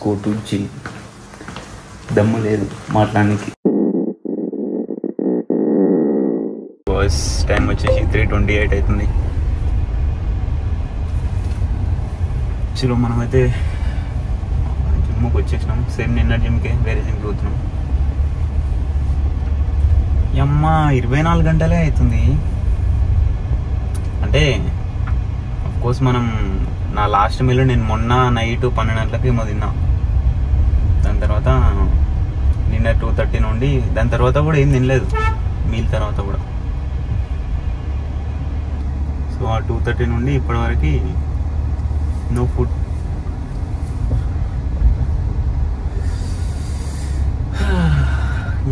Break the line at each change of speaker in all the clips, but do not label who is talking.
Go to gym. దమ్ము లేదు మాట్లాడడానికి. బాస్ టైం వచ్చేసి 3:28 అవుతుంది. చలో మనమైతే జిమ్కి వచ్చేసినాం. సేమ్ నిన్న జిమ్కే వేరే జిమ్కి పోతున్నాం. అమ్మ 24 గంటలే అవుతుంది. అంటే అఫ్కోర్స్ మనం నా లాస్ట్ మీల్ నేను మొన్న నైట్ 12 గంటలకి ఏమో తిన్నా. దాని తర్వాత నిన్న 2:30 నుండి దాని తర్వాత కూడా ఏం తినలేదు మీల్ తర్వాత కూడా. సో ఆ 2:30 నుండి ఇప్పటివరకు నో ఫుడ్.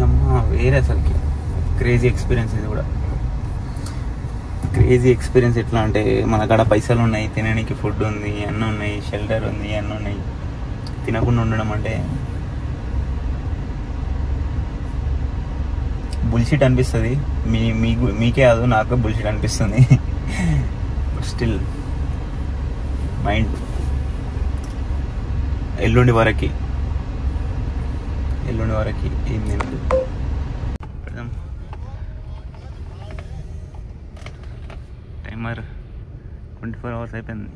అమ్మ వేరే అసలుకి క్రేజీ ఎక్స్పీరియన్స్. ఇది కూడా క్రేజీ ఎక్స్పీరియన్స్. ఎట్లా అంటే మన కాడ పైసలు ఉన్నాయి, తినడానికి ఫుడ్ ఉంది, అన్నీ ఉన్నాయి, షెల్టర్ ఉంది, అన్నీ ఉన్నాయి. తినకుండా ఉండడం అంటే బుల్షిట్ అనిపిస్తుంది. మీకే కాదు నాకు బుల్షిట్ అనిపిస్తుంది. బట్ స్టిల్ మైండ్ ఎల్లుండి వరకు ఏం తినదు. పెడదాం టైమర్. 24 hours అయిపోయింది.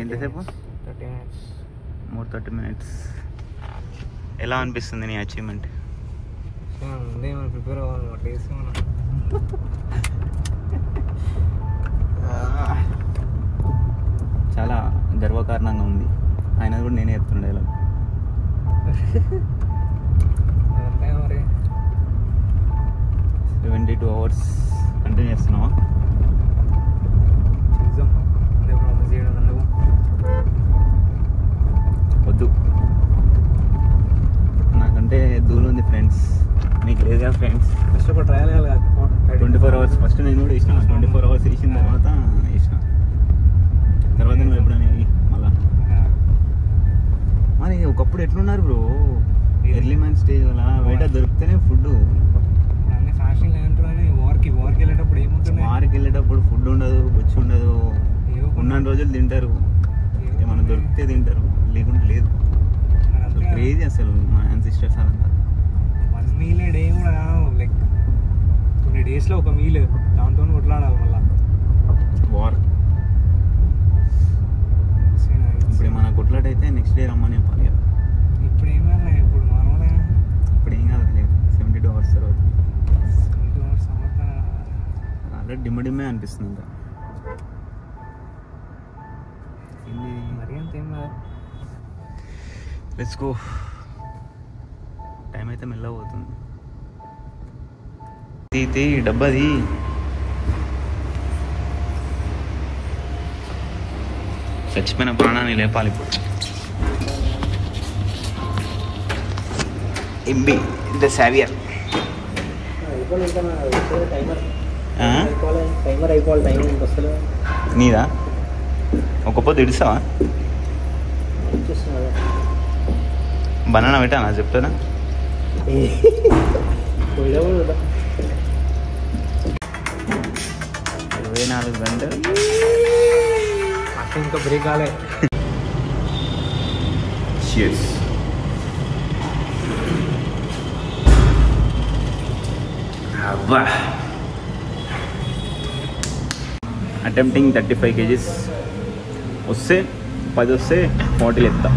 ఎంతసేపు? 30 minutes. ఎలా అనిపిస్తుంది నీ అచీవ్మెంట్?
ప్రిపేర్ అవ్వాలి.
చాలా గర్వకారణంగా ఉంది. ఆయన కూడా నేనే చెప్తుండే ఇలా.
మరి
72 hours కంటిన్యూ చేస్తున్నావా? వద్దు, నాకంటే దూరం ఉంది ఫ్రెండ్స్. నీకు లేదుగా ఫ్రెండ్స్.
ఫస్ట్ ఒక ట్రయల్
24 hours ఫస్ట్ నేను కూడా వేసిన. 24 hours వేసిన తర్వాత నువ్వు ఎప్పుడైనా మళ్ళా. మరి ఒకప్పుడు ఎట్లున్నారు బ్రో? ఎర్లీ మ్యాన్ స్టేజ్ అలా బయట దొరికితేనే ఫుడ్. వారికి వెళ్ళేటప్పుడు ఫుడ్ ఉండదు, బొచ్చి ఉండదు. ఉన్న రోజులు తింటారు, ఏమన్నా దొరికితే తింటారు, లేకుంటే లేదు. క్రేజీ అసలు మా యాన్సిస్టర్స్ అదంతా.
1 meal డే కూడా లైక్ 20 daysలో ఒక మీల్, దాంతో కొట్లాడాలి మళ్ళీ
వార్. ఇప్పుడు మన కొట్లాటైతే నెక్స్ట్ డే రమ్మని చెప్పాలి.
ఇప్పుడు ఏమైనా ఇప్పుడు నార్మల్.
ఇప్పుడు ఏం కాదు, లేదు 72 hours తర్వాత.
72 hours తర్వాత
ఆల్రెడీ డిమ్మే అనిపిస్తుంది. ఇంకా
మరి అంత ఏం కాదు.
Let's go. టైం అయితే మెల్లగా పోతుంది. ఇది డబ్బాది చచ్చిపోయిన ప్రాణాన్ని లేపాలి ఇప్పుడు. MB the saviour. నీదా? ఒక పొద్దు ఇడుస్తావా? బనానా పెట్టానా చెప్తానా? 24 గంటలు
ఇంకా బ్రేక్ కాలే.
Cheers. అబ్బా. Attempting 35 kgs. వస్తే 10 వస్తే 40 ఎత్తా.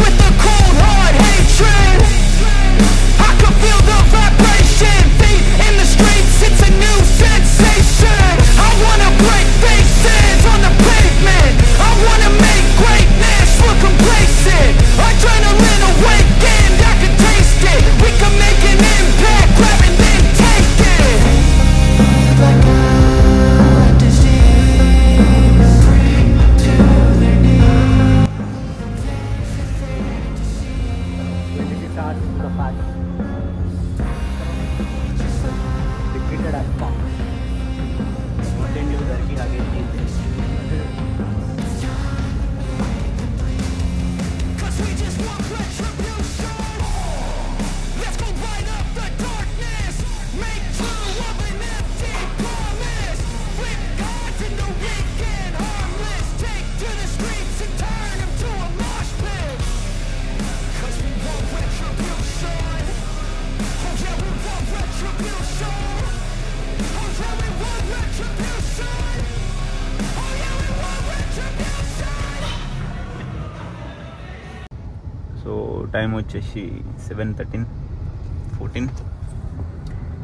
With the cold hard hatred, I can feel the vibration.
So time వచ్చేసి 7:14.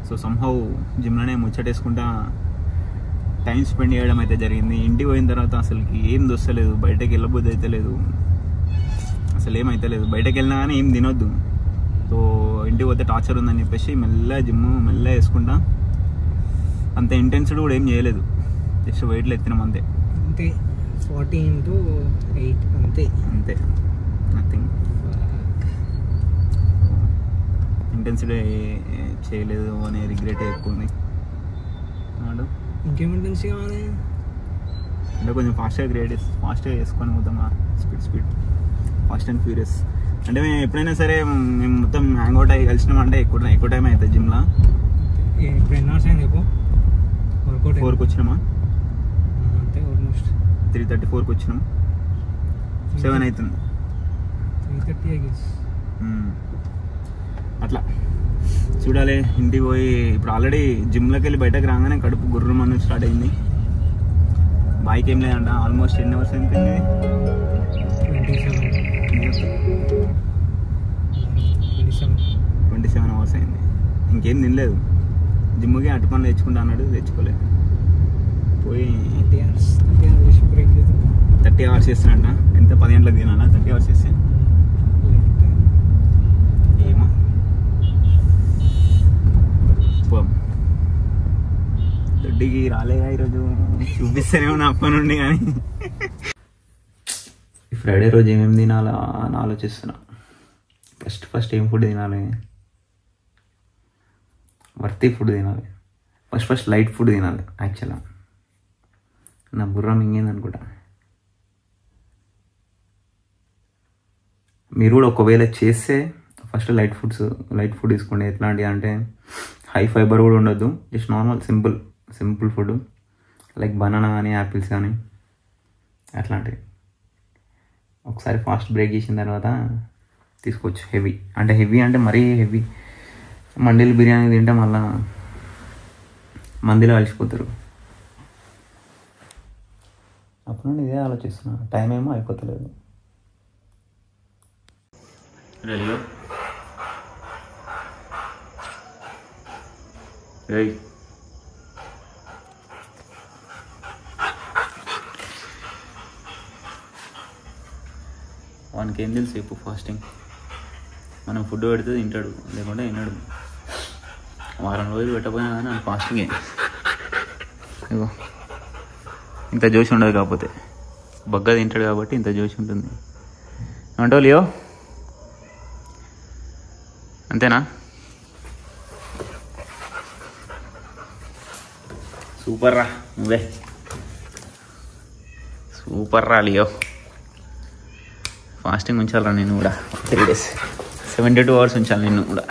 సో సంహౌ జిమ్లోనే ముచ్చటేసుకుంటా టైం స్పెండ్ చేయడం అయితే జరిగింది. ఇంటికి పోయిన తర్వాత అసలుకి ఏం దొస్తలేదు, బయటకు వెళ్ళబోద్ది అయితే లేదు, అసలు ఏమైతే లేదు. బయటకు వెళ్ళినా కానీ ఏం తినొద్దు. సో ఇంటికి పోతే టార్చర్ ఉందని చెప్పేసి మెల్లగా వేసుకుంటా. అంత ఇంటెన్సిటీ కూడా ఏం చేయలేదు, జస్ట్ వెయిట్లు ఎత్తినాం అంతే.
40 into 8 అంతే,
నథింగ్. ఇంటెన్సిటీ చేయలేదు అనే రిగ్రెట్ ఎక్కువ ఉంది.
ఇంకేం ఇంటెన్సిటీ కావాలి
అంటే కొంచెం ఫాస్ట్గా వేసుకొని పోతాం, స్పీడ్ ఫాస్ట్ అండ్ ఫ్యూరియస్. అంటే మేము ఎప్పుడైనా సరే మేము మొత్తం హ్యాంగ్ అవుట్ అయ్యి కలిసినామంటే ఎక్కువ టైం అవుతుంది జిమ్లో.
ఇప్పుడు ఎన్ని అవర్స్ అయింది చెప్పు?
4కి వచ్చినామా?
అంతే, ఆల్మోస్ట్
3:34కి వచ్చినాం. 7 అవుతుంది.
3:30
అట్లా చూడాలి. ఇంటికి పోయి ఇప్పుడు ఆల్రెడీ జిమ్లోకి వెళ్ళి బయటకు రాగానే కడుపు గుర్రు మనం స్టార్ట్ అయింది. బైక్ ఏం లేదంట. ఆల్మోస్ట్ 10 అవర్స్ అయింది. 27 అవర్స్ అయింది. ఇంకేం తినలేదు. జిమ్కి అటు పనులు తెచ్చుకుంటా అన్నాడు, తెచ్చుకోలేదు. పోయి 30 అవర్స్ చేస్తానంట. ఎంత 10 గంటలకు తినాలా? 30 అవర్స్ చేస్తే ఏమో. దొడ్డికి రాలేగా ఈరోజు, చూపిస్తేనే ఉన్నా అప్ప నుండి. కానీ ఫ్రైడే రోజు ఏమేమి తినాలా అని ఆలోచిస్తున్నా. ఫస్ట్ ఏం ఫుడ్ తినాలి? వర్తీ ఫుడ్ తినాలి. ఫస్ట్ లైట్ ఫుడ్ తినాలి. యాక్చువల్గా నా బుర్ర మింగింది అనుకుంటా. మీరు కూడా ఒకవేళ చేస్తే ఫస్ట్ లైట్ ఫుడ్ తీసుకోండి. ఎట్లాంటివి అంటే హై ఫైబర్ కూడా ఉండొద్దు, just normal simple food like banana కానీ యాపిల్స్ కానీ అట్లాంటివి. ఒకసారి ఫాస్ట్ బ్రేక్ చేసిన తర్వాత తీసుకోవచ్చు. హెవీ అంటే మరీ హెవీ మండీలు బిర్యానీ తింటే మళ్ళా మందిలో అలసిపోతారు. అప్పుడు నుండి ఇదే ఆలోచిస్తున్నా. టైం ఏమో అయిపోతలేదు. రెడీగా వానికి ఏం తెలుసు ఇప్పుడు ఫాస్టింగ్. మనం ఫుడ్ పెడితే తింటాడు, లేకుంటే తిన్నాడు. వారం రోజులు పెట్టకపోయినా కానీ నాకు ఫాస్టింగే. ఇగో ఇంత జోషి ఉండదు, కాకపోతే బగ్గా తింటాడు కాబట్టి ఇంత జోషి ఉంటుంది. ఏమంటావు లియో? అంతేనా? సూపర్ రా నువ్వే, సూపర్ రా లియో. ఫాస్టింగ్ ఉంచాలరా నేను కూడా 3 days, 72 hours ఉంచాలి నిన్ను కూడా.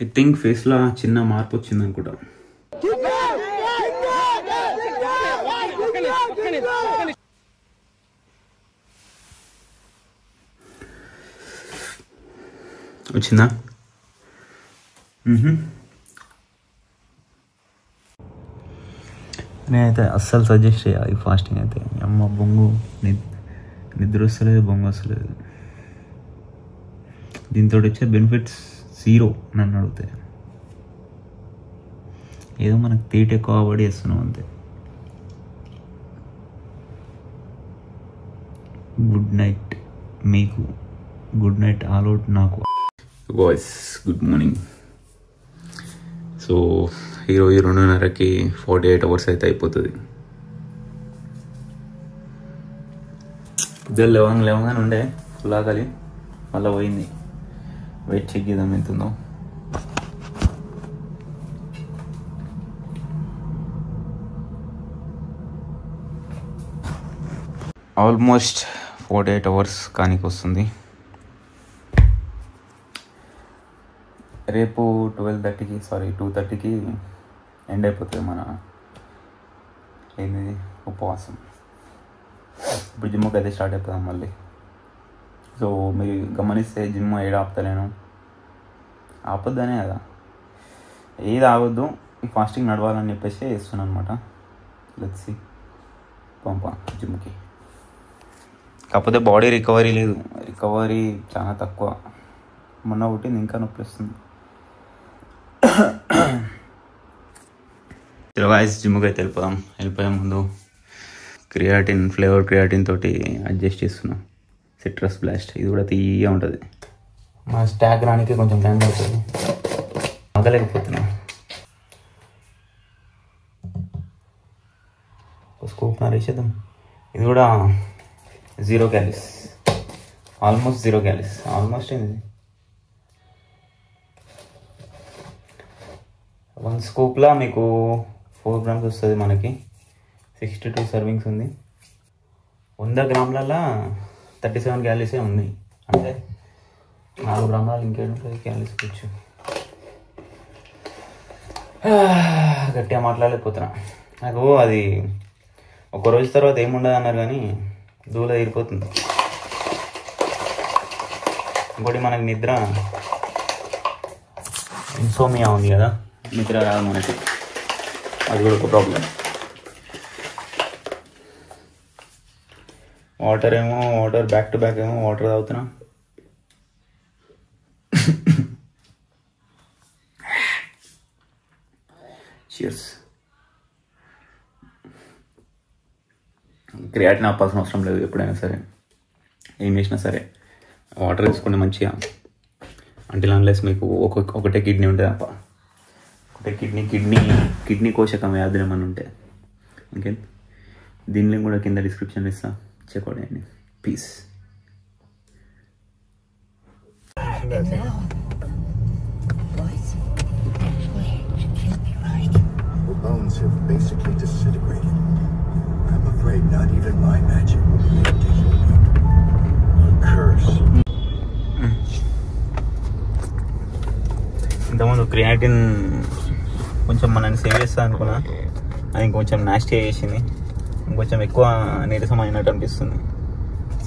ఐ థింక్ ఫేస్లో చిన్న మార్పు వచ్చింది అనుకుంటా. వచ్చిందా? నేనైతే అస్సలు సజెస్ట్ చేయాలి ఫాస్టింగ్ అయితే. అమ్మ బొంగు నిద్ర వస్తలేదు, బొంగు వస్తలేదు. దీంతో వచ్చే బెనిఫిట్స్ 0 నన్ను అడిగితే. ఏదో మనకు తీట ఎక్కువ పడి చేస్తున్నాం అంతే. గుడ్ నైట్ మీకు, గుడ్ నైట్ ఆల్ అవుట్ నాకు. Boys good morning. సో ఈరోజు 2:30కి 48 hours అయితే అయిపోతుంది. పొద్దున్న లేవగానే ఉండే ఫుల్ ఆకలి, మళ్ళీ పోయింది. వెయిట్ చెక్ చేద్దాం ఎంతుందో. ఆల్మోస్ట్ 48 hours కానికి వస్తుంది. రేపు 2:30కి ఎండ్ అయిపోతుంది మన ఏంది ఉపవాసం. ఇప్పుడు జిమ్కి అయితే స్టార్ట్ అయిపోతాం మళ్ళీ. సో మీరు గమనిస్తే జిమ్ ఏడ ఆపుతలేను, ఆపొద్దనే కదా, ఏది ఆగొద్దు, ఈ ఫాస్టింగ్ నడవాలని చెప్పేసి వేస్తున్నాను అనమాట. లెట్స్ సీ పంప జిమ్కి. కాకపోతే బాడీ రికవరీ లేదు, రికవరీ చాలా తక్కువ. మొన్న పుట్టింది ఇంకా నొప్పి వస్తుంది. వాయిస్ జిమ్కి అయితే వెళ్ళిపోయే ముందు క్రియాటిన్, ఫ్లేవర్ క్రియాటిన్ తోటి అడ్జస్ట్ చేస్తున్నాం. సిట్రస్ బ్లాస్ట్ ఇది కూడా తీయగా ఉంటుంది. మా స్టాక్ రానికి కొంచెం టైం పడుతుంది, ఆగలేకపోతున్నా. స్కూప్ నరేసేద్దాం. ఇది కూడా 0 క్యాలీస్, ఆల్మోస్ట్ 0 క్యాలీస్. ఆల్మోస్ట్ ఏంది 1 స్కూప్లా మీకు 4 grams వస్తుంది. మనకి 62 సర్వింగ్స్ ఉంది. 100 గ్రాములలో 37 క్యాలీసే ఉంది. అంటే 4 గ్రాములలో ఇంకేంటుంది క్యాలీస్ కూర్చు. గట్టిగా మాట్లాడలేకపోతున్నా. నాకు అది ఒక రోజు తర్వాత ఏముండదు అన్నారు కానీ దూల తీరిపోతుంది. ఇంకోటి మనకి నిద్ర ఇన్సోమియా ఉంది కదా, నిద్ర రాదు మనకి, అది కూడా ఒక problem. Water back to back ఏమో వాటర్ తాగుతున్నా. చియర్స్. క్రియాటిన్ ఆపాల్సిన అవసరం లేదు. ఎప్పుడైనా సరే ఏం చేసినా సరే వాటర్ తీసుకుంటే మంచిగా. అంటిల్ అన్లెస్ మీకు ఒకటే కిడ్నీ ఉంటుంది అప్ప, ఒకటే కిడ్నీ కోశకం వ్యాధులు ఏమన్నా ఉంటే ఓకే. దీనిలో కూడా కింద డిస్క్రిప్షన్ ఇస్తా, చెక్అవుట్ చేయండి. Piece.
Bones have basically disintegrated. I'm afraid not even my magic will be able to heal you. A curse.
ఇంతకుముందు క్రియాటిన్ కొంచెం మనల్ని సేవ్ చేస్తా అనుకున్నా, అది ఇంకొంచెం నాస్టీ చేసింది, ఇంకొంచెం ఎక్కువ నీరసం అయినట్టు అనిపిస్తుంది.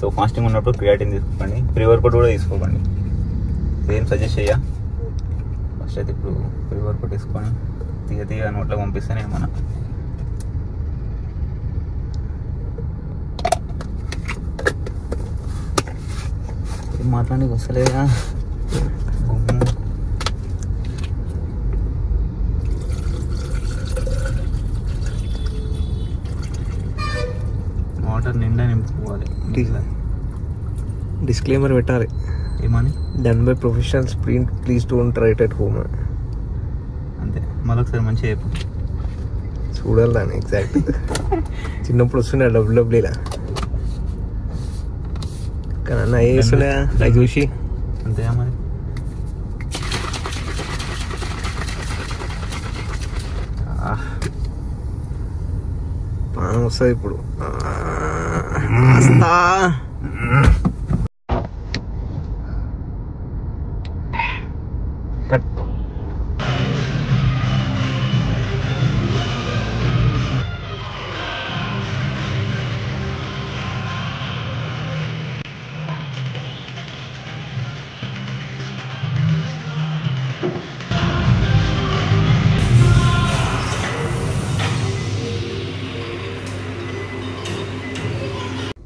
సో ఫాస్టింగ్ ఉన్నప్పుడు క్రియాటిన్ తీసుకోకండి, ప్రీ వర్కౌట్ కూడా తీసుకోకండి. ఏం సజెస్ట్ చెయ్యా. ఫస్ట్ అయితే ఇప్పుడు ప్రీ వర్కౌట్ తీసుకొని తీగ నోట్లో పంపిస్తేనే ఏమన్నా. ఏం మాట్లాడి వస్తలేదా వాటర్ నిండా నింపుకోవాలి.
డిస్క్లైమర్ పెట్టాలి
ఏమని,
done by professionals, please don't try it at home.
అంతే. మళ్ళొకసారి మంచిగా చెప్పు.
చూడాలి దాన్ని ఎగ్జాక్ట్. చిన్నప్పుడు వస్తుండే డబ్ల్యూడబ్ల్యూలా, కానీ అన్న ఏ వేస్తుండే నాకు చూసి
అంతేగా మరి.
పానం వస్తుంది ఇప్పుడు.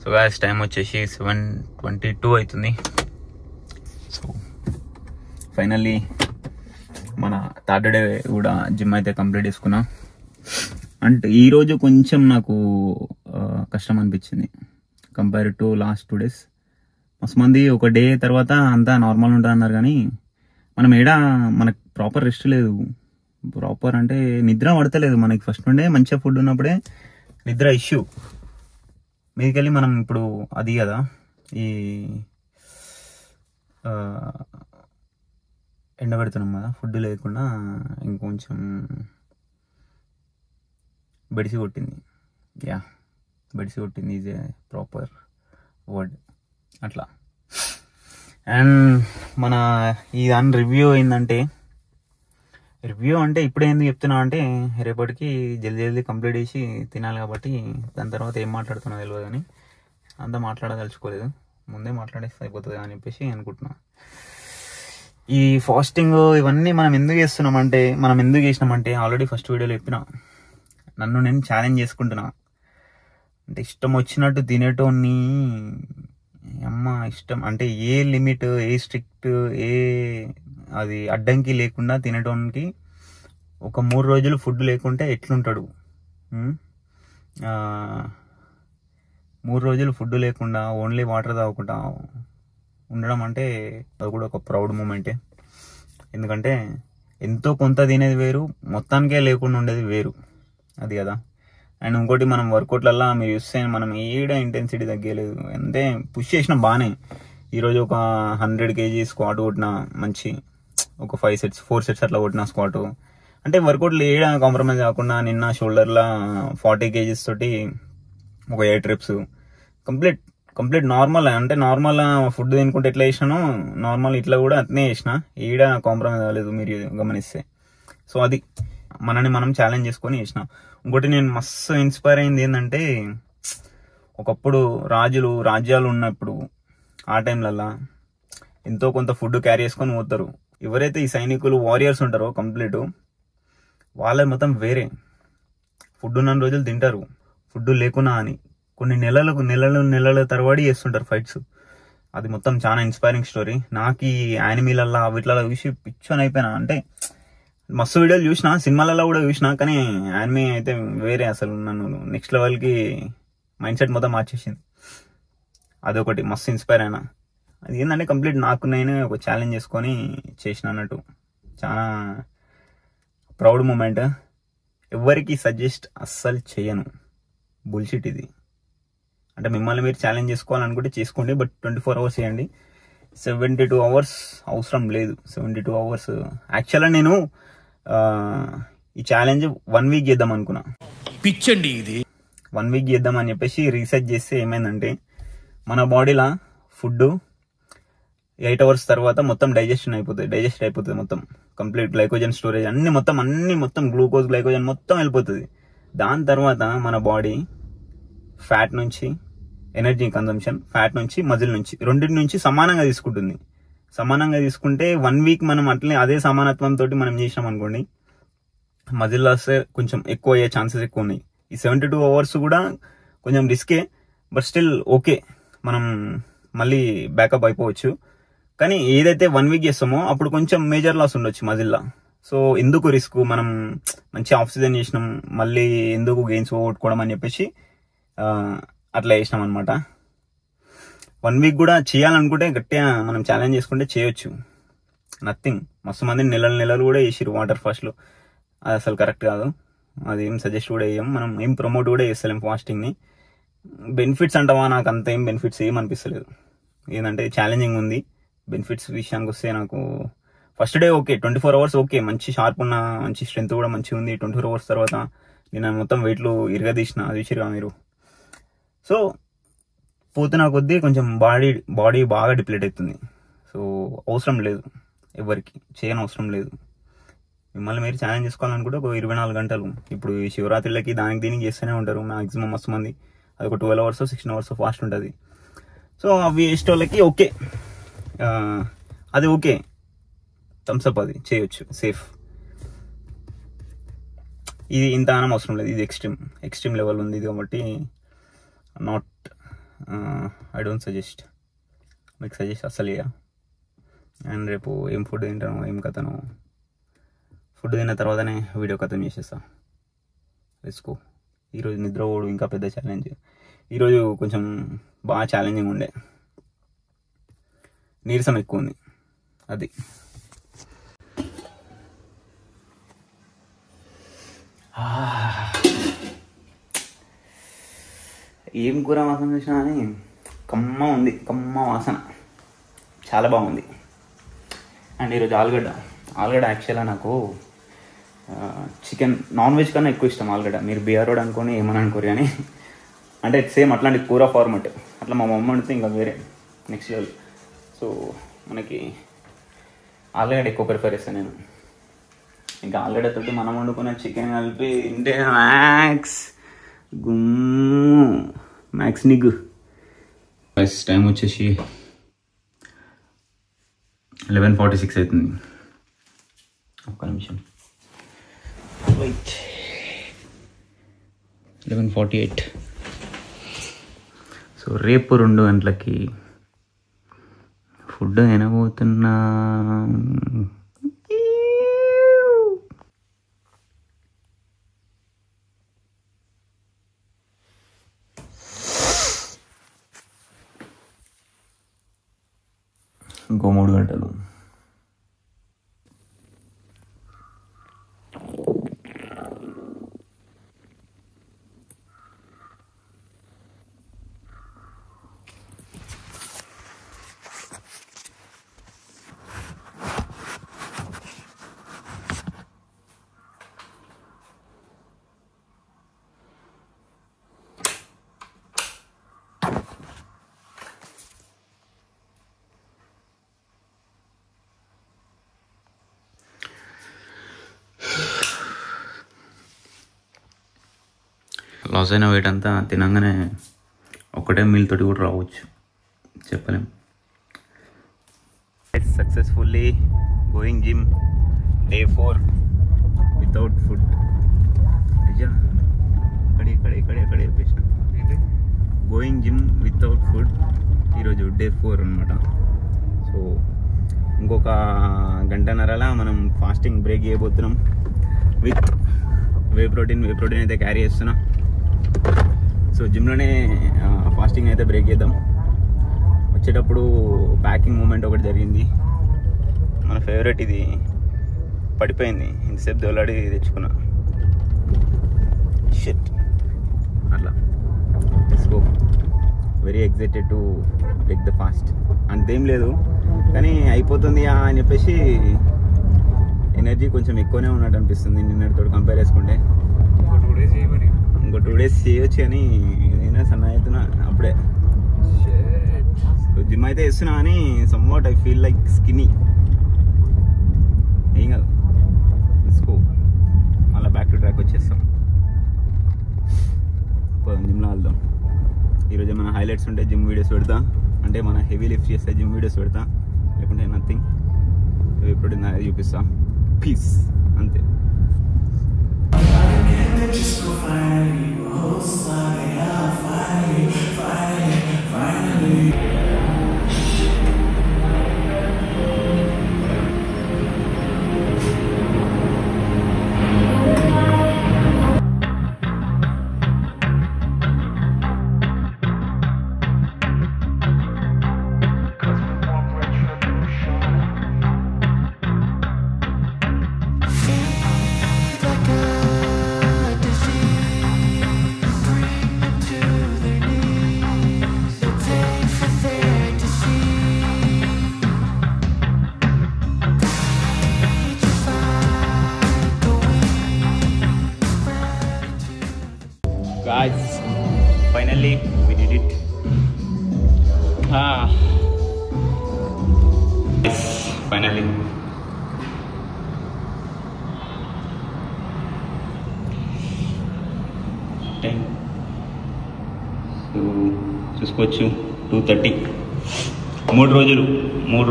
సో గాయ్స్ టైం వచ్చేసి 7:22 అవుతుంది. సో ఫైనల్లీ మన థర్డ్ డే కూడా జిమ్ అయితే కంప్లీట్ చేసుకున్నా. అంటే ఈరోజు కొంచెం నాకు కష్టం అనిపించింది కంపేర్ టు లాస్ట్ 2 days. మస్తు మంది ఒక డే తర్వాత అంతా నార్మల్ ఉంటుంది అన్నారు, కానీ మనం మనకు ప్రాపర్ రెస్ట్ లేదు. ప్రాపర్ అంటే నిద్ర పడతలేదు మనకి. ఫస్ట్ నుండే మంచిగా ఫుడ్ ఉన్నప్పుడే నిద్ర ఇష్యూ. మీదికెళ్ళి మనం ఇప్పుడు అది కదా ఈ ఎండబెడుతున్నాం కదా, ఫుడ్ లేకుండా ఇంకొంచెం బెడిసి కొట్టింది. బెడిసి కొట్టింది ఈజ్ ఏ ప్రాపర్ వర్డ్ అట్లా. అండ్ మన ఈ దాని రివ్యూ ఏంటంటే, ఇప్పుడే ఎందుకు చెప్తున్నా అంటే రేపటికి జల్దీ కంప్లీట్ చేసి తినాలి కాబట్టి దాని తర్వాత ఏం మాట్లాడుతున్నా తెలియదు, కానీ అంతా మాట్లాడదలుచుకోలేదు. ముందే మాట్లాడేస్తే అయిపోతుంది అని చెప్పేసి అనుకుంటున్నా. ఈ ఫాస్టింగ్ ఇవన్నీ మనం ఎందుకు చేసినామంటే ఆల్రెడీ ఫస్ట్ వీడియోలో చెప్పిన, నన్ను నేను ఛాలెంజ్ చేసుకుంటున్నా. అంటే ఇష్టం వచ్చినట్టు తినేటోని అమ్మ ఇష్టం అంటే ఏ లిమిట్, ఏ స్ట్రిక్ట్, ఏ అది అడ్డంకి లేకుండా తినడానికి. ఒక 3 రోజులు ఫుడ్ లేకుంటే ఎట్లుంటాడు? 3 రోజులు ఫుడ్ లేకుండా ఓన్లీ వాటర్ తాగకుండా ఉండడం అంటే అది కూడా ఒక ప్రౌడ్ మూమెంటే. ఎందుకంటే ఎంతో కొంత తినేది వేరు, మొత్తానికే లేకుండా ఉండేది వేరు, అది కదా. అండ్ ఇంకోటి, మనం వర్కౌట్లల్లో మీరు చూస్తే మనం ఏడ ఇంటెన్సిటీ తగ్గలేదు. అంటే పుష్ చేసినా బాగానే. ఈరోజు ఒక 100 kg స్క్వాట్ కొట్టిన, మంచి ఒక 4 sets అట్లా కొట్టిన స్క్వాట్. అంటే వర్కౌట్లు ఏడ కాంప్రమైజ్ కాకుండా నిన్న షోల్డర్లో 40 kgs తోటి ఒక 8 reps కంప్లీట్ నార్మల్. అంటే నార్మల్ ఫుడ్ తినుకుంటే ఎట్లా చేసినానో నార్మల్ ఇట్లా కూడా అట్నే చేసిన, ఏడ కాంప్రమైజ్ అవ్వలేదు మీరు గమనిస్తే. సో అది మనని మనం ఛాలెంజ్ చేసుకొని చేసిన. ఇంకోటి నేను మస్తు ఇన్స్పైర్ అయింది ఏంటంటే, ఒకప్పుడు రాజ్యాలు ఉన్నప్పుడు ఆ టైంలల్లా ఎంతో కొంత ఫుడ్ క్యారీ చేసుకొని పోతారు. ఎవరైతే ఈ సైనికులు వారియర్స్ ఉంటారో కంప్లీట్, వాళ్ళ మొత్తం వేరే. ఫుడ్ ఉన్న రోజులు తింటారు, ఫుడ్ లేకున్నా అని కొన్ని నెలల తరబడి చేస్తుంటారు ఫైట్స్. అది మొత్తం చాలా ఇన్స్పైరింగ్ స్టోరీ. నాకు ఈ యానిమీలల్లా వీటిలలో చూసి పిచ్చోని అయిపోయినా. అంటే మస్తు వీడియోలు చూసిన, సినిమాలలో కూడా చూసిన, కానీ యానిమీ అయితే వేరే. అసలు నన్ను నెక్స్ట్ లెవెల్కి మైండ్ సెట్ మొత్తం మార్చేసింది. అదొకటి మస్తు ఇన్స్పైర్ అయినా. అది ఏంటంటే కంప్లీట్ నాకు నేను ఒక ఛాలెంజ్ చేసుకొని చేసిన అన్నట్టు. చాలా ప్రౌడ్ మూమెంట్. ఎవరికి సజెస్ట్ అస్సలు చేయను, బుల్షిట్ ఇది. అంటే మిమ్మల్ని మీరు ఛాలెంజ్ చేసుకోవాలనుకుంటే చేసుకోండి, బట్ 24 hours చేయండి. 72 hours అవసరం లేదు. 72 hours యాక్చువల్గా నేను ఈ ఛాలెంజ్ 1 week చేద్దాం అనుకున్నా.
పిచ్చండి ఇది.
1 week చేద్దామని చెప్పేసి రీసెర్చ్ చేస్తే ఏమైందంటే, మన బాడీలో ఫుడ్ 8 hours తర్వాత మొత్తం డైజెస్ట్ అయిపోతుంది మొత్తం. కంప్లీట్ గ్లైకోజన్ స్టోరేజ్ అన్ని మొత్తం గ్లూకోజ్, గ్లైకోజన్ మొత్తం వెళ్ళిపోతుంది. దాని తర్వాత మన బాడీ ఫ్యాట్ నుంచి ఎనర్జీ కన్సంప్షన్, ఫ్యాట్ నుంచి మజిల్ నుంచి, రెండింటి నుంచి సమానంగా తీసుకుంటుంది. సమానంగా తీసుకుంటే 1 week మనం అట్లనే అదే సమానత్వంతో మనం చేసినాం అనుకోండి, మజిల్ లాస్ కొంచెం ఎక్కువ అయ్యే ఛాన్సెస్ ఎక్కువ ఉన్నాయి. ఈ 72 hours కూడా కొంచెం రిస్కే, బట్ స్టిల్ ఓకే, మనం మళ్ళీ బ్యాకప్ అయిపోవచ్చు. కానీ ఏదైతే 1 week చేస్తామో అప్పుడు కొంచెం మేజర్ లాస్ ఉండొచ్చు మజిల్లా. సో ఎందుకు రిస్క్, మనం మంచి ఆక్సిజన్ చేసినాం, మళ్ళీ ఎందుకు గెయిన్స్ పోగొట్టుకోవడం అని చెప్పేసి అట్లా చేసినాం అనమాట. 1 week కూడా చేయాలనుకుంటే గట్టిగా మనం ఛాలెంజ్ చేసుకుంటే చేయొచ్చు, నథింగ్. మస్తు మంది నెలలు కూడా చేసిరు వాటర్ ఫాస్ట్లో. అది అసలు కరెక్ట్ కాదు, అది ఏం సజెస్ట్ కూడా చేయం, మనం ఏం ప్రమోట్ కూడా చేస్తలేం ఫాస్టింగ్ని. బెనిఫిట్స్ అంటావా, నాకు అంత ఏం బెనిఫిట్స్ ఏం అనిపిస్తలేదు. ఏంటంటే ఛాలెంజింగ్ ఉంది. బెనిఫిట్స్ విషయానికి వస్తే నాకు first day okay, 24 hours okay, మంచి షార్ప్ ఉన్న, మంచి స్ట్రెంత్ కూడా మంచిగా ఉంది. 24 hours తర్వాత నేను మొత్తం వెయిట్లు ఇరగదీసిన, అది చూసిరుగా మీరు. సో పోతున్న కొద్దీ కొంచెం బాడీ బాగా డిప్లీట్ అవుతుంది. సో అవసరం లేదు, ఎవరికి చేయని అవసరం లేదు. మిమ్మల్ని మీరు ఛాలెంజ్ చేసుకోవాలనుకుంటే ఒక 24 గంటలు. ఇప్పుడు ఈ శివరాత్రులకి దీనికి చేస్తూనే ఉంటారు మ్యాక్సిమం మస్తు మంది. అది ఒక 12 hours 16 hours ఫాస్ట్ ఉంటుంది. సో అవి ఇష్టోళ్ళకి ఓకే, అది ఓకే, థమ్స్అప్, అది చేయొచ్చు, సేఫ్. ఇది ఇంత ఆనం అవసరం లేదు, ఇది ఎక్స్ట్రీమ్ లెవెల్ ఉంది ఇది, కాబట్టి ఐ డోంట్ సజెస్ట్, మీకు సజెస్ట్ అస్సలు ఇక. అండ్ రేపు ఏం ఫుడ్ తింటాను, ఏం కథను, ఫుడ్ తిన్న తర్వాతనే వీడియో కథను చేసేస్తా. వేసుకో. ఈరోజు నిద్ర పోడు ఇంకా పెద్ద ఛాలెంజ్. ఈరోజు కొంచెం బాగా ఛాలెంజింగ్ ఉండే, నీరసం ఎక్కువ ఉంది, అది. ఏం కూర వాసన చూసినా అని కమ్మ ఉంది, కమ్మ వాసన చాలా బాగుంది. అండ్ ఈరోజు ఆలుగడ్డ యాక్చువల్గా నాకు చికెన్ నాన్ వెజ్ కన్నా ఎక్కువ ఇష్టం ఆలుగడ్డ. మీరు బిఆర్ఓడ్ అనుకొని ఏమని అనుకోరు, కానీ అంటే సేమ్ అట్లాంటి కూర ఫార్మట్ అట్లా మా మమ్మ అడితే ఇంకా వేరే నెక్స్ట్ లెవెల్. సో మనకి ఆలుగడ్డ ఎక్కువ ప్రిఫర్ చేస్తాను నేను. ఇంకా ఆలుగడ్డతోటి మనం వండుకున్న చికెన్ కలిపి తింటే మ్యాక్స్ నిగ్గు. టైం వచ్చేసి 11:46 అవుతుంది. ఒక్క నిమిషం, 11:48. సో రేపు 2 గంటలకి ఫుడ్ తినబోతున్నా. ఇంకో 3 గంటలు. లాస్ అయిన వెయిట్ అంతా తినగానే ఒక్కటే మీల్ తోటి కూడా రావచ్చు, చెప్పలేం. Successfully going gym day 4 without food. అయ్యా ఇక్కడ చెప్పేసిన గోయింగ్ జిమ్ వితౌట్ ఫుడ్. ఈరోజు డే 4 అనమాట. సో ఇంకొక గంటన్నరలా మనం ఫాస్టింగ్ బ్రేక్ చేయబోతున్నాం విత్ వే ప్రోటీన్ అయితే క్యారీ చేస్తున్నా. సో జిమ్లోనే ఫాస్టింగ్ అయితే బ్రేక్ చేద్దాం. వచ్చేటప్పుడు ప్యాకింగ్ మూమెంట్ ఒకటి జరిగింది. మన ఫేవరెట్ ఇది పడిపోయింది, ఇంతసేపు దొలాడి తెచ్చుకున్నా. షిట్ అట్లా. Let's go. Very excited to break the fast. అంతేం లేదు కానీ అయిపోతుంది అని చెప్పేసి ఎనర్జీ కొంచెం ఎక్కువనే ఉన్నట్టు అనిపిస్తుంది నిన్నటితో కంపేర్ చేసుకుంటే. ఇంకో 2 days చేయొచ్చు కానీ నేను సన్న అవుతున్నా అప్పుడే. జిమ్ అయితే వేస్తున్నా కానీ somewhat I feel like skinny. ఏం కాదు, తీసుకో మళ్ళీ బ్యాక్ టు ట్రాక్ వచ్చేస్తాం. జిమ్లో వెళ్దాం. ఈరోజు ఏమైనా హైలైట్స్ ఉంటే జిమ్ వీడియోస్ పెడతా, అంటే మన హెవీ లిఫ్ట్ చేస్తే జిమ్ వీడియోస్ పెడతా, లేకుంటే నథింగ్. ఎప్పుడు చూపిస్తా. పీస్ అంతే. Guys, finally we did it. Yes, finally. Time. So చూసుకోవచ్చు 2:30. 3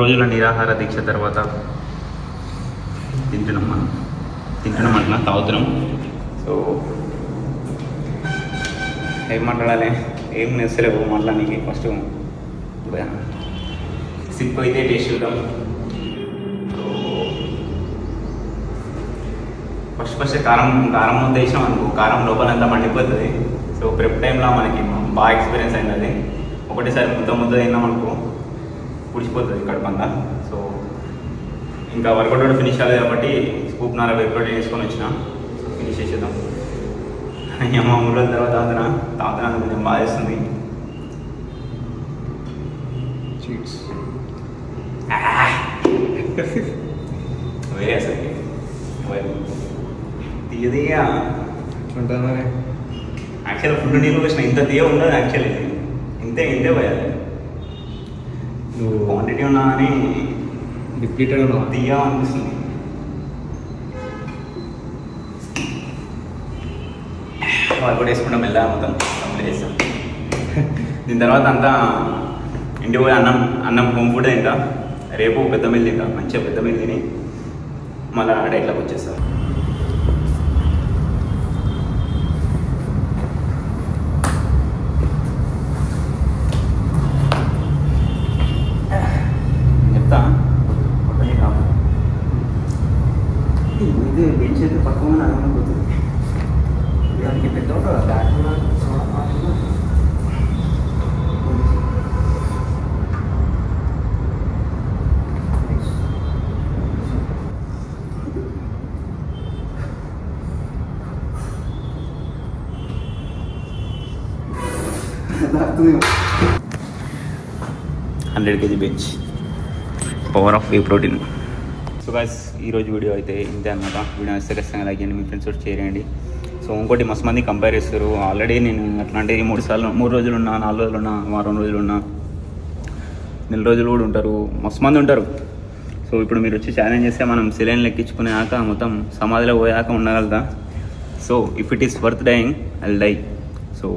రోజుల నిరాహార దీక్ష తర్వాత తింటున్నాం అట్లా తాగుతున్నాం. సో ఏం మాట్లాడాలి, ఏం నెసలేవు మళ్ళీ నీకు. ఫస్ట్ సిప్ అయితే టేస్ట్ చూద్దాం. ఫస్ట్ కారం ముద్ద వేసాం అనుకో, కారం లోపల అంతా మండిపోతుంది. సో ప్రెప్ టైంలో మనకి బాగా ఎక్స్పీరియన్స్ అయింది అది. ఒకటేసారి ముద్ద తిన్నాం అనుకో పుడిచిపోతుంది కడుపంతా. సో ఇంకా వర్కౌట్ కూడా ఫినిష్ అవ్వలేదు కాబట్టి స్కూప్ నార వే ప్రోటీన్ వేసుకొని వచ్చిన. సో ఫినిష్ చేసేద్దాం. అమ్మ 3 రోజుల తర్వాత తాగుతున్నా కొంచెం బాగా వేస్తుంది. వేరే అసలు తీయదిగా యాక్చువల్ ఫుడ్ నీళ్ళు వేసిన ఇంత తీయ ఉండదు. యాక్చువల్లీ ఇంతే పోయాలి. నువ్వు క్వాంటిటీ ఉన్నా అని డిప్లీటెడ్ తీయ అనిపిస్తుంది. వాళ్ళు కూడా వేసుకుంటాం మెల్లగా మొత్తం కంప్లీట్ చేస్తాం. దీని తర్వాత అంతా ఇంటికి పోయి అన్నం హోమ్ ఫుడ్ తింటా. రేపు పెద్ద మీల్ తింటా, మంచిగా పెద్ద మీల్ తిని మళ్ళీ డైట్లోకి వచ్చేస్తా. 100 kg bench, power of whey protein. So guys ఈరోజు వీడియో అయితే ఇంతే అనమాట. వీడియో వస్తే ఖచ్చితంగా లైక్ చేయండి, మీ ఫ్రెండ్స్ కూడా షేర్ చేయండి. సో ఇంకోటి మస్తు మంది కంపేర్ చేస్తారు. ఆల్రెడీ నేను అట్లాంటి 3 రోజులు ఉన్నా, 4 రోజులు ఉన్నా, వారం రోజులు ఉన్నా, నెల రోజులు కూడా ఉంటారు, మస్తు మంది ఉంటారు. సో ఇప్పుడు మీరు వచ్చి ఛాలెంజ్ చేస్తే మనం సిలైన్ లెక్కించుకునేదాక మొత్తం సమాధిలో పోయాక ఉండగలుగుతా. So if it is worth dying I will die. So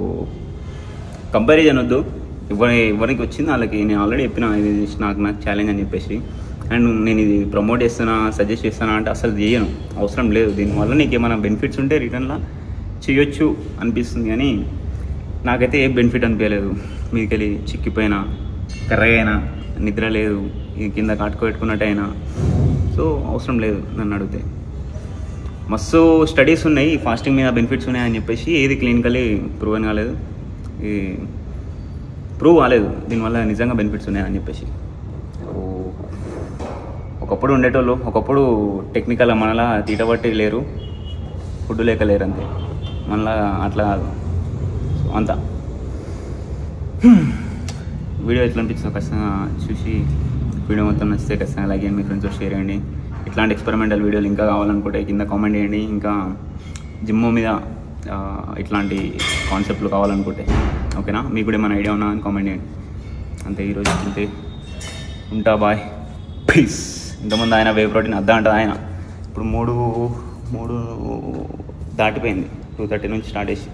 comparison వద్దు, ఎవరికి వచ్చింది వాళ్ళకి. నేను ఆల్రెడీ చెప్పిన ఇది నాకు ఛాలెంజ్ అని చెప్పేసి. అండ్ నేను ఇది ప్రమోట్ చేస్తున్నా, సజెస్ట్ చేస్తానా అంటే అసలు చేయను, అవసరం లేదు. దీనివల్ల నీకు ఏమైనా బెనిఫిట్స్ ఉంటే రిటర్న్లో చేయొచ్చు అనిపిస్తుంది, కానీ నాకైతే ఏ బెనిఫిట్ అనిపించలేదు. మీకెళ్ళి చిక్కిపోయినా, కర్రగైనా, నిద్ర లేదు, కింద కాటుకు పెట్టుకున్నట్టయినా. సో అవసరం లేదు నన్ను అడిగితే. మస్తు స్టడీస్ ఉన్నాయి ఫాస్టింగ్ మీద బెనిఫిట్స్ ఉన్నాయని చెప్పేసి, ఏది క్లినికల్లీ ప్రూవ్ కాలేదు, ప్రూవ్ కాలేదు దీనివల్ల నిజంగా బెనిఫిట్స్ ఉన్నాయని చెప్పేసి. ఒకప్పుడు ఉండేటోళ్ళు, ఒకప్పుడు టెక్నికల్ మనలా తీటబట్టి లేరు, ఫుడ్ లేక లేరు, అంతే. మనలా అట్లా కాదు. సో అంతా వీడియో ఎట్లా అనిపించిందో ఖచ్చితంగా చూసి, వీడియో మొత్తం నచ్చితే ఖచ్చితంగా లైక్ చేయండి, మీ ఫ్రెండ్స్తో షేర్ చేయండి. ఇట్లాంటి ఎక్స్పెరిమెంటల్ వీడియోలు ఇంకా కావాలనుకుంటే కింద కామెంట్ చేయండి. ఇంకా జిమ్ మీద ఇట్లాంటి కాన్సెప్ట్లు కావాలనుకుంటే ఓకేనా, మీకు కూడా ఏమైనా ఐడియా ఉన్నా అని కామెంట్ చేయండి. అంతే, ఈరోజు అంతే, ఉంటా, బాయ్, పీస్. ఇంతకుముందు ఆయన వే ప్రోటీన్ అద్దా అంటది ఆయన, ఇప్పుడు 3 దాటిపోయింది. 2:30 నుంచి స్టార్ట్ చేసి